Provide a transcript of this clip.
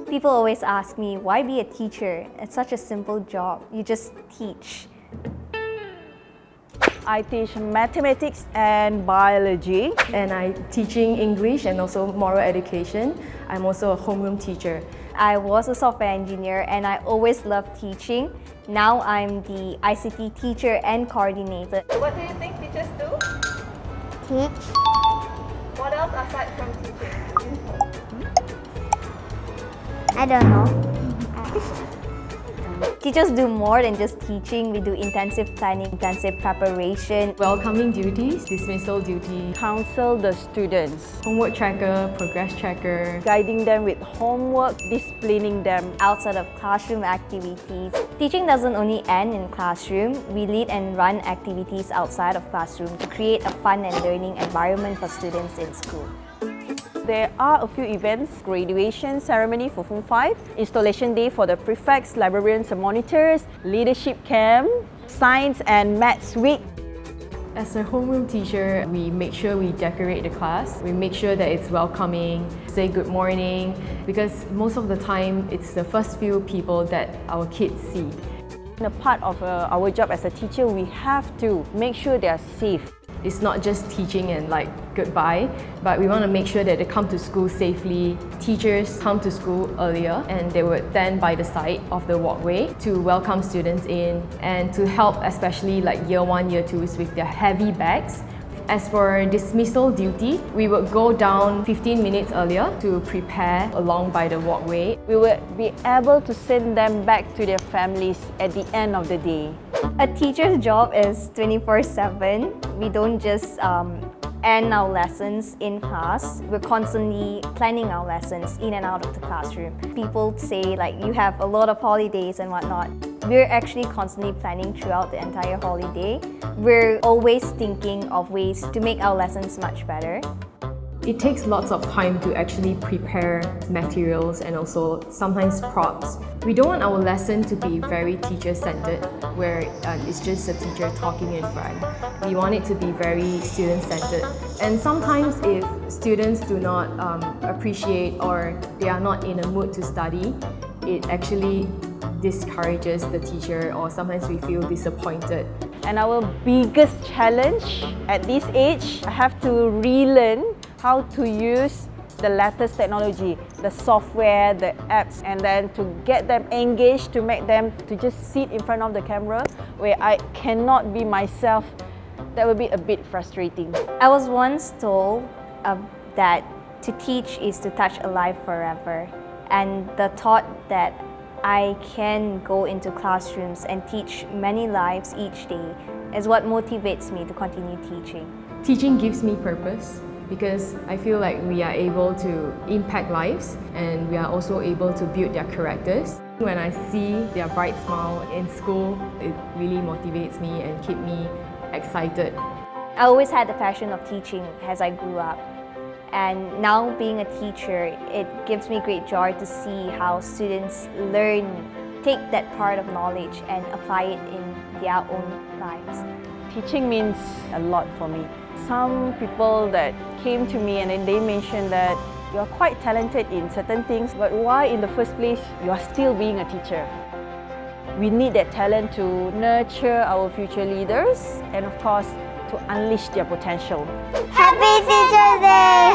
People always ask me, why be a teacher? It's such a simple job. You just teach. I teach mathematics and biology. And I'm teaching English and also moral education. I'm also a homeroom teacher. I was a software engineer and I always loved teaching. Now I'm the ICT teacher and coordinator. What do you think teachers do? Teach. What else aside from teaching? I don't know. Teachers do more than just teaching. We do intensive planning, intensive preparation. Welcoming duties, dismissal duty, Counsel the students, homework tracker, progress tracker. guiding them with homework, disciplining them. Outside of classroom activities. Teaching doesn't only end in classroom. We lead and run activities outside of classroom to create a fun and learning environment for students in school. There are a few events: graduation ceremony for Form 5, installation day for the prefects, librarians and monitors, leadership camp, science and maths week. As a homeroom teacher, we make sure we decorate the class. We make sure that it's welcoming, say good morning, because most of the time it's the first few people that our kids see. A part of our job as a teacher, we have to make sure they are safe. It's not just teaching and like goodbye, but we want to make sure that they come to school safely. Teachers come to school earlier and they would stand by the side of the walkway to welcome students in and to help especially like year 1, year 2s with their heavy bags. As for dismissal duty, we would go down 15 minutes earlier to prepare along by the walkway. We will be able to send them back to their families at the end of the day. A teacher's job is 24/7. We don't just end our lessons in class. We're constantly planning our lessons in and out of the classroom. People say like you have a lot of holidays and whatnot. We're actually constantly planning throughout the entire holiday. We're always thinking of ways to make our lessons much better. It takes lots of time to actually prepare materials and also sometimes props. We don't want our lesson to be very teacher-centered, where it's just a teacher talking in front. We want it to be very student-centered. And sometimes if students do not appreciate or they are not in a mood to study, it actually discourages the teacher, or sometimes we feel disappointed. And our biggest challenge at this age, I have to relearn how to use the latest technology, the software, the apps, and then to get them engaged, to make them to just sit in front of the camera where I cannot be myself. That would be a bit frustrating. I was once told that to teach is to touch a life forever. And the thought that I can go into classrooms and teach many lives each day is what motivates me to continue teaching. Teaching gives me purpose because I feel like we are able to impact lives and we are also able to build their characters. When I see their bright smile in school, it really motivates me and keeps me excited. I always had the passion of teaching as I grew up. And now being a teacher, it gives me great joy to see how students learn, take that part of knowledge and apply it in their own lives. Teaching means a lot for me. Some people that came to me and then they mentioned that you're quite talented in certain things, but why in the first place you are still being a teacher? We need that talent to nurture our future leaders and of course to unleash their potential. Happy Teacher's Day!